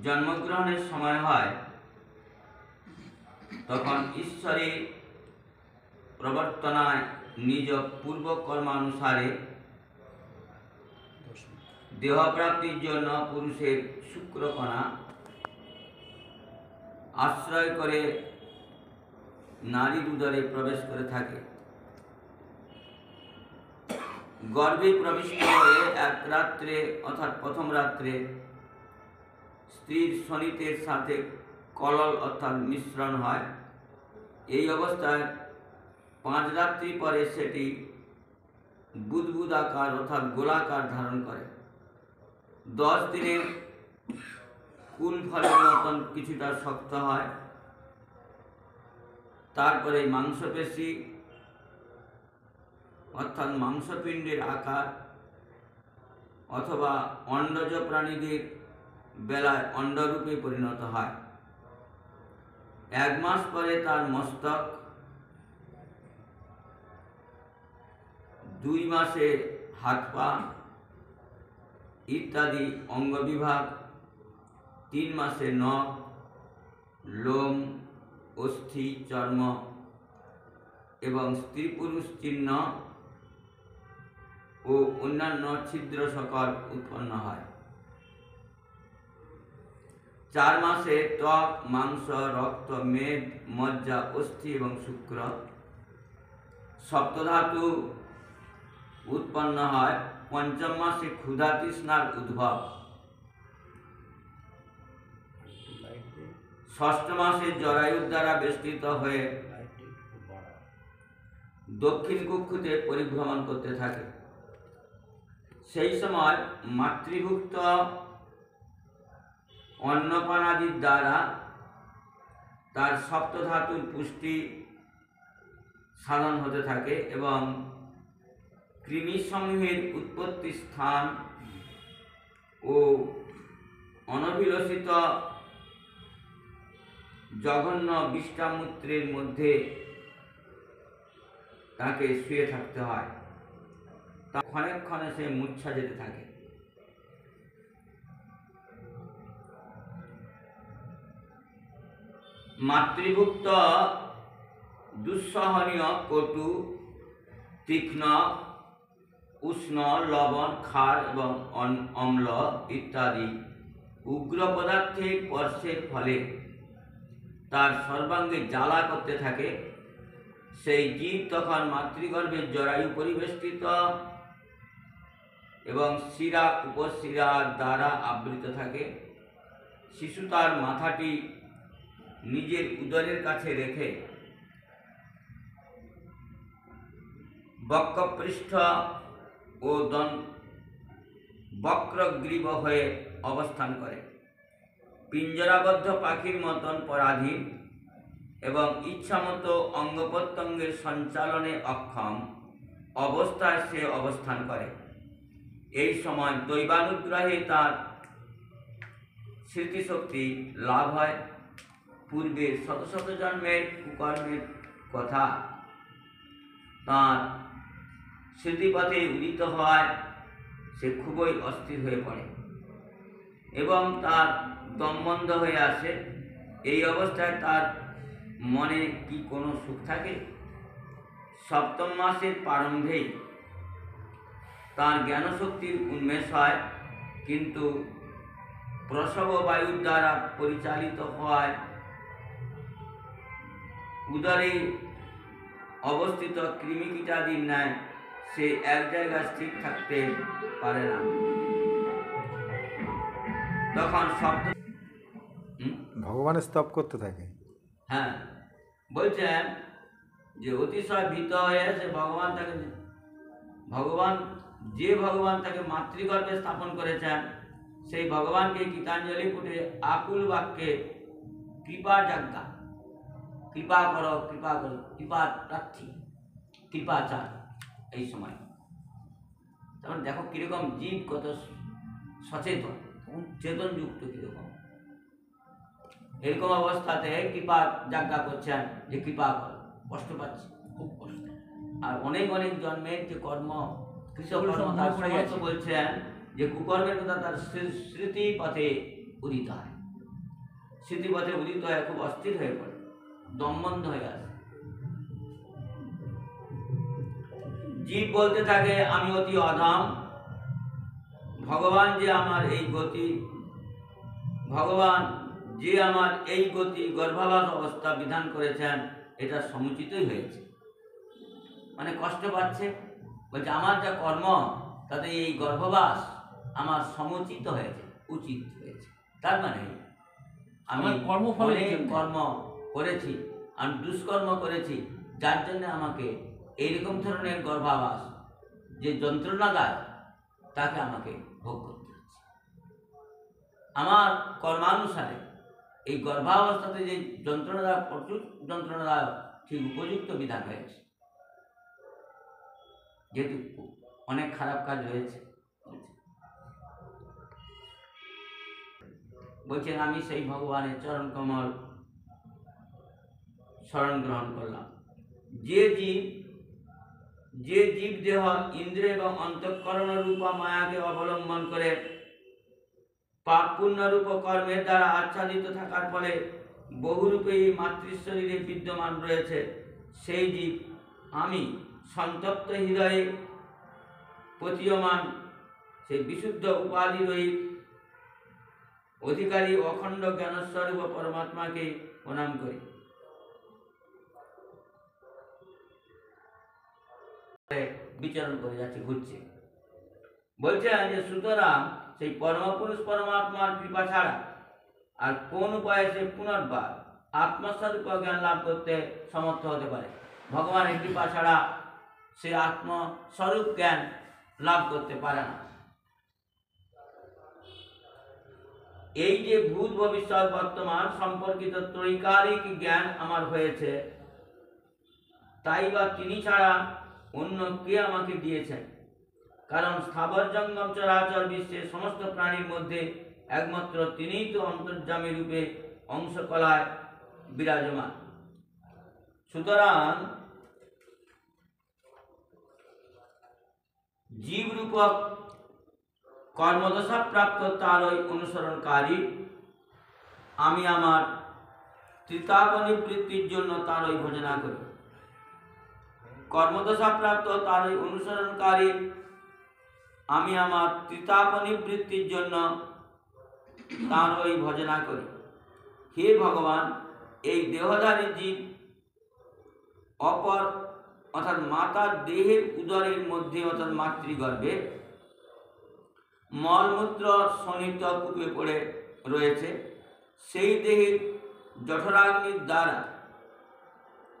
জন্মগ্রহণের সময় হয় তখন ঈশ্বরের প্রবর্তনায় নিজ পূর্ব কর্মানুসারে দেহপ্রাপ্তির জন্য পুরুষের শুক্রকণা আশ্রয় করে নারীর উদরে প্রবেশ করে থাকে। গর্ভে প্রবিষ্ট হয়ে এক রাত্রে অর্থাৎ প্রথম রাত্রে স্ত্রীর শনিতের সাথে কলল অর্থাৎ মিশ্রণ হয়। এই অবস্থায় 5 রাত্রি পরে সেটি বুদবুদাকার অর্থাৎ গোলাকার ধারণ করে। 10 দিনে কুল ফলের মতন কিছুটা শক্ত হয়। তারপরে মাংসপেশি অর্থাৎ মাংসপিণ্ডের আকার অথবা অন্ডজ প্রাণীদের বেলায় অন্ডরূপে পরিণত হয়। 1 মাস পরে তার মস্তক, 2 মাসে হাত পা ইত্যাদি অঙ্গবিভাগ, 3 মাসে নখ, লোম, অস্থি, চর্ম এবং স্ত্রী পুরুষ চিহ্ন ও অন্যান্য ছিদ্র সকল উৎপন্ন হয়। 4 মাসে ত্বক, মাংস, রক্ত, মেদ, মজ্জা, অস্থি এবং শুক্র সপ্তধাতু উৎপন্ন হয়। 5ম মাসে ক্ষুধা তৃষ্ণার উদ্ভব। 6ষ্ঠ মাসে জরায়ুর দ্বারা বেষ্টিত হয়ে দক্ষিণ কক্ষতে পরিভ্রমণ করতে থাকে। সেই সময় মাতৃভুক্ত অন্নপানাদির দ্বারা তার সপ্তধাতুর পুষ্টি সাধন হতে থাকে এবং কৃমিসমূহের উৎপত্তি স্থান ও অনভিলষিত জঘন্য বিষ্টামূত্রের মধ্যে তাকে শুয়ে থাকতে হয়। তা ক্ষণে ক্ষণে সে মূর্ছা যেতে থাকে। মাতৃভুক্ত দুঃসহনীয় কটু, তীক্ষ্ণ, উষ্ণ, লবণ, ক্ষার এবং অম্ল ইত্যাদি উগ্র পদার্থের স্পর্শের ফলে তার সর্বাঙ্গে জ্বালা করতে থাকে। সেই জীব তখন মাতৃগর্ভের জরায়ু পরিবেষ্টিত এবং শিরা উপশিরার দ্বারা আবৃত থাকে। শিশু তার মাথাটি নিজের উদরের কাছে রেখে বক্ষপৃষ্ঠ ও বক্রগ্রীব হয়ে অবস্থান করে। পিঞ্জরাবদ্ধ পাখির মতন পরাধীন এবং ইচ্ছামতো অঙ্গ প্রত্যঙ্গের সঞ্চালনে অক্ষম অবস্থায় সে অবস্থান করে। এই সময় দৈবানুগ্রহে তার স্মৃতিশক্তি লাভ হয়। পূর্বের শত শত জন্মের কুকর্মের কথা তার স্মৃতিপথে উদিত হয়। সে খুবই অস্থির হয়ে পড়ে এবং তার দম বন্ধ হয়ে আসে। এই অবস্থায় তার মনে কি কোনো সুখ থাকে? 7ম মাসের প্রারম্ভেই তার জ্ঞানশক্তির উন্মেষ হয়, কিন্তু প্রসব বায়ুর দ্বারা পরিচালিত হওয়ায় উদরে অবস্থিত কৃমিকীটাদির ন্যায় সে এক জায়গায় স্থির থাকতে পারে না। তখন শব্দ ভগবানের স্তব করতে থাকে। হ্যাঁ, বলছেন যে অতিশয় ভীত হয়ে সে ভগবান তাকে মাতৃগর্ভে স্থাপন করেছেন, সেই ভগবানকে গীতাঞ্জলি পুটে আকুল বাক্যে কৃপা যাজ্ঞা, কৃপা করো, কৃপা করো, কৃপা প্রার্থী, কৃপাচার। এই সময় তখন দেখো কিরকম জীব কত সচেতন, চেতনযুক্ত কিরকম। এরকম অবস্থাতে কৃপা যাজ্ঞা করছেন যে কৃপা করো, কষ্ট পাচ্ছি, খুব কষ্ট। আর অনেক অনেক জন্মের যে কর্ম, কৃষক কর্ম, তার সমস্ত বলছেন যে কুকর্মের কথা তার স্মৃতি পথে উদিত হয়। স্মৃতিপথে উদিত হয়ে খুব অস্থির হয়ে পড়ে, দমবন্ধ হয়ে আসে। জীব বলতে থাকে আমি অতি অধম, ভগবান যে আমার এই গতি, ভগবান যে আমার এই গতি গর্ভাবাস অবস্থা বিধান করেছেন এটা সমুচিতই হয়েছে। মানে কষ্ট পাচ্ছে, বলছে আমার যা কর্ম তাতে এই গর্ভবাস আমার সমুচিত হয়েছে, উচিত হয়েছে। তার মানে আমি অনেক কর্ম করেছি, আমি দুষ্কর্ম করেছি, যার জন্য আমাকে এইরকম ধরনের গর্ভাবাস যে যন্ত্রণা দেয় তাকে আমাকে ভোগ করতে হচ্ছে। আমার কর্মানুসারে এই গর্ভাবস্থাতে যে যন্ত্রণাদায়ক, প্রচুর যন্ত্রণাদায়ক, ঠিক উপযুক্ত বিধান হয়েছে, যেহেতু অনেক খারাপ কাজ হয়েছে। বলছেন আমি সেই ভগবানের চরণ কমল শরণ গ্রহণ করলাম। যে জীব দেহ ইন্দ্রিয় এবং অন্তঃকরণ রূপা মায়াকে অবলম্বন করে পাপ পুণ্য রূপ কর্মের দ্বারা আচ্ছাদিত থাকার ফলে বহুরূপে এই মাতৃশরীরে বিদ্যমান রয়েছে, সেই জীব আমি সন্তপ্ত হৃদয়ে প্রতীয়মান সেই বিশুদ্ধ উপাধি রহিত অধিকারী অখণ্ড জ্ঞানস্বরূপ পরমাত্মাকে প্রণাম করি। বিচরণ করে যাচ্ছে, ঘুরছে। বলছে যে সুতরাং সেই পরমপুরুষ পরমাত্মার কৃপা ছাড়া আর কোন উপায়ে সে পুনর্বার আত্মস্বরূপ জ্ঞান লাভ করতে সমর্থ হতে পারে? ভগবানের কৃপা ছাড়া সে আত্মস্বরূপ জ্ঞান লাভ করতে পারে না। এই যে ভূত ভবিষ্যৎ বর্তমান সম্পর্কিত ত্রৈকালিক জ্ঞান আমার হয়েছে, তাই বা তিনি ছাড়া অন্য কে আমাকে দিয়েছেন? কারণ স্থাবর জঙ্গম চরাচর বিশ্বের সমস্ত প্রাণীর মধ্যে একমাত্র তিনিই তো অন্তর্যামী রূপে অংশকলায় বিরাজমান। সুতরাং জীব রূপক কর্মদশা প্রাপ্ত তারই অনুসরণকারী, আমি আমার ত্রিতাপনিবৃত্তির জন্য তারই ভজনা করি। কর্মদশা প্রাপ্ত তারই অনুসরণকারী, আমি আমার ত্রিতাপনিবৃত্তির জন্য তারই ভজনা করি। হে ভগবান, এই দেহধারী জীব অপর অর্থাৎ মাতার দেহের উদরের মধ্যে অর্থাৎ মাতৃগর্ভে মলমূত্র শোণিত কূপে পড়ে রয়েছে। সেই দেহের জঠরাগ্নির দ্বারা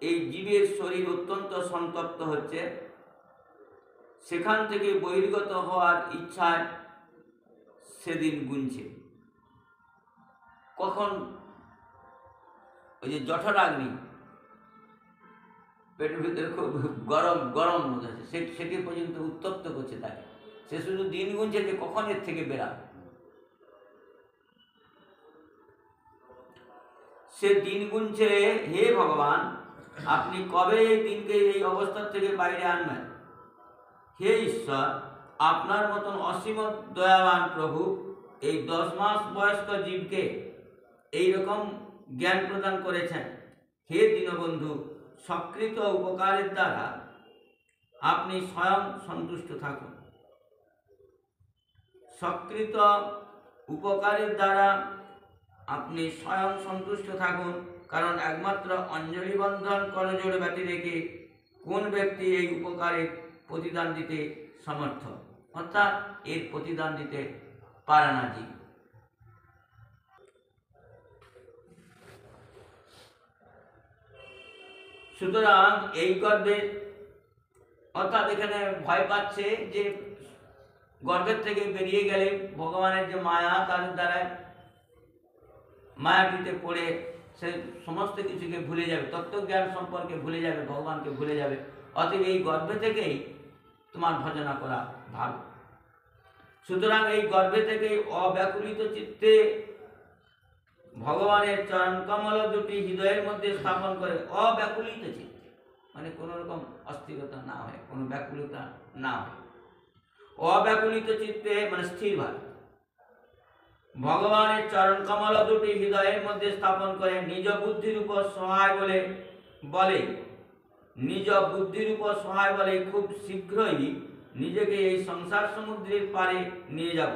এই জীবের শরীর অত্যন্ত সন্তপ্ত হচ্ছে। সেখান থেকে বহির্গত হওয়ার ইচ্ছায় সেদিন গুনছে। কখন ওই যে জঠরাগ্নি পেটের ভিতরে খুব গরম গরম মনে হচ্ছে, সেটি পর্যন্ত উত্তপ্ত করছে তাকে। সে শুধু দিন গুনছে যে কখন এর থেকে বেরাবে। সে দিন গুনছে, হে ভগবান আপনি কবে এই দিনকে এই অবস্থা থেকে বাইরে আনবেন? হে ঈশ্বর, আপনার মতন অসীম দয়াবান প্রভু এই 10 মাস বয়স্ক জীবকে এইরকম জ্ঞান প্রদান করেছেন। হে দীনবন্ধু, সকৃত উপকারের দ্বারা আপনি স্বয়ং সন্তুষ্ট থাকুন। সকৃত উপকারের দ্বারা আপনি স্বয়ং সন্তুষ্ট থাকুন, কারণ একমাত্র অঞ্জলি বন্ধন করজোড় ব্যতি রেখে কোন ব্যক্তি এই উপকারের প্রতিদান দিতে সমর্থ, অর্থাৎ এর প্রতিদান দিতে পারে না জীব। সুতরাং এই গর্ভে অর্থাৎ এখানে ভয় পাচ্ছে যে গর্ভের থেকে বেরিয়ে গেলে ভগবানের যে মায়া, তার দ্বারা মায়াটিতে পড়ে সে সমস্ত কিছুকে ভুলে যাবে, তত্ত্বজ্ঞান সম্পর্কে ভুলে যাবে, ভগবানকে ভুলে যাবে। অতএব এই গর্ভে থেকেই তোমার ভজনা করা ভালো। সুতরাং এই গর্ভে থেকে অব্যাকুলিত চিত্তে ভগবানের চরণ কমল দুটি হৃদয়ের মধ্যে স্থাপন করে, অব্যাকুলিত চিত্তে মানে কোন রকম অস্থিরতা না হয়, কোনো ব্যাকুলতা না হয়, অব্যাকুলিত চিত্তে মানে স্থিরভাবে ভগবানের চরণ কমল দুটি হৃদয়ের মধ্যে স্থাপন করে নিজ বুদ্ধির উপর সহায় বলে নিজ বুদ্ধির উপর সহায় বলে খুব শীঘ্রই নিজেকে এই সংসার সমুদ্রের পারে নিয়ে যাব,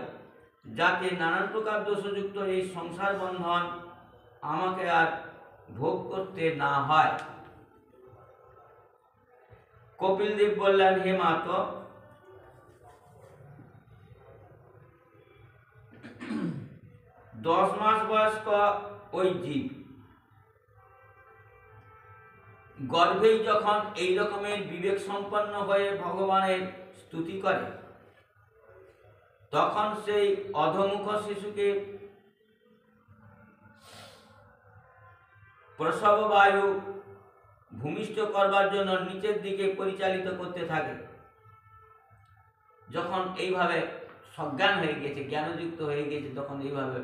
যাতে নানান প্রকার দোষযুক্ত এই সংসার বন্ধন আমাকে আর ভোগ করতে না হয়। কপিল দেব বললেন, হে মাতো, 10 মাস বয়স্ক ওই জীব গর্ভেই যখন এই রকমের বিবেক সম্পন্ন হয়ে ভগবানের স্তুতি করে, তখন সেই অধমুখ শিশুকে প্রসব বায়ু ভূমিষ্ঠ করবার জন্য নিচের দিকে পরিচালিত করতে থাকে। যখন এইভাবে সজ্ঞান হয়ে গেছে, জ্ঞানযুক্ত হয়ে গেছে, তখন এইভাবে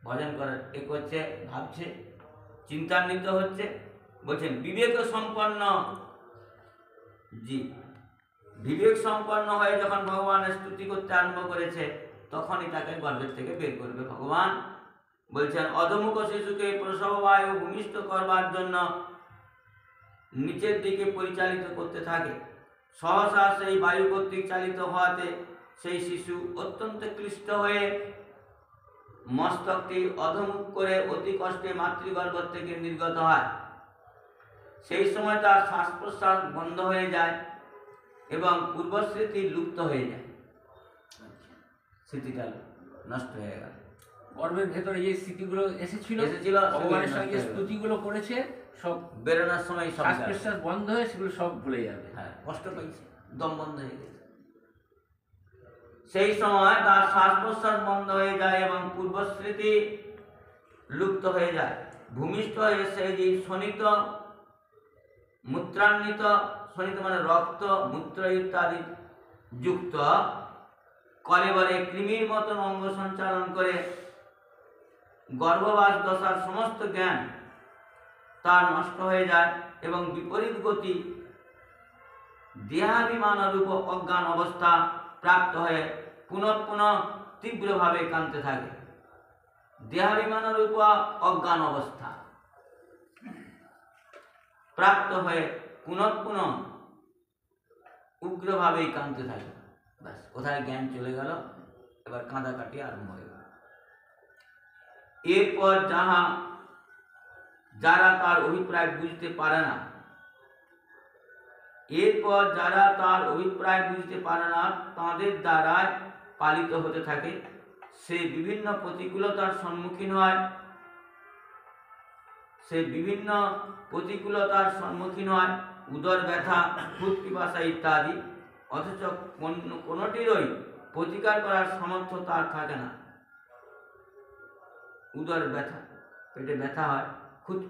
ভজন করার করছে, ভাবছে, চিন্তান্বিত হচ্ছে। বলছেন বিবেক সম্পন্ন জীব বিবেক সম্পন্ন হয়ে যখন ভগবানের স্তুতি করতে আরম্ভ করেছে, তখনই তাকে গর্ভের থেকে বের করবে ভগবান। বলছেন অধমুখ শিশুকে প্রসব বায়ু ভূমিষ্ঠ করবার জন্য নিচের দিকে পরিচালিত করতে থাকে। সহসা সেই বায়ু কর্তৃক চালিত হওয়াতে সেই শিশু অত্যন্ত ক্লিষ্ট হয়ে মস্তকটি অধমুখ করে অতি কষ্টে মাতৃগর্ভ থেকে নির্গত হয়। সেই সময় তার শ্বাস প্রশ্বাস বন্ধ হয়ে যায় এবং পূর্বস্মৃতি লুপ্ত হয়ে যায়, স্মৃতিটা নষ্ট হয়ে গেল। গর্ভের ভেতরে যে স্মৃতিগুলো এসেছিল ভগবানের সঙ্গে স্তুতিগুলো করেছে, সব বেরোনোর সময় শ্বাস প্রশ্বাস বন্ধ হয়ে সেগুলো সব ভুলে যাবে। হ্যাঁ, কষ্ট পাইছে, দম বন্ধ হয়ে গেছে। সেই সময় তার শ্বাস প্রশ্বাস বন্ধ হয়ে যায় এবং পূর্বস্মৃতি লুপ্ত হয়ে যায়। ভূমিষ্ঠ হয়ে সেই জীব শোণিত মূত্রান্বিত, শোণিত মানে রক্ত, মূত্র ইত্যাদি যুক্ত কলেবরে কৃমির মতন অঙ্গ সঞ্চালন করে গর্ভবাস দশার সমস্ত জ্ঞান তার নষ্ট হয়ে যায় এবং বিপরীত গতি দেহাভিমান রূপ অজ্ঞান অবস্থা প্রাপ্ত হয়ে পুনঃ পুনঃ তীব্রভাবে কাঁদতে থাকে। দেহাভিমান রূপ অজ্ঞান অবস্থা প্রাপ্ত হয়ে পুনঃ পুনঃ উগ্রভাবেই কাঁদতে থাকে। ব্যাস, কোথায় জ্ঞান চলে গেল, এবার কাঁদাকাটি আরম্ভ হয়ে গেল। এরপর যারা তার অভিপ্রায় বুঝতে পারে না, তাদের দ্বারায় পালিত হতে থাকে। সে বিভিন্ন প্রতিকূলতার সম্মুখীন হয়, উদর ব্যথা, খুদ পিপাসা ইত্যাদি, অথচ কোনটিরই প্রতিকার করার সামর্থ্য তার থাকে না। উদর ব্যথা, পেটে ব্যথা হয়, খুদ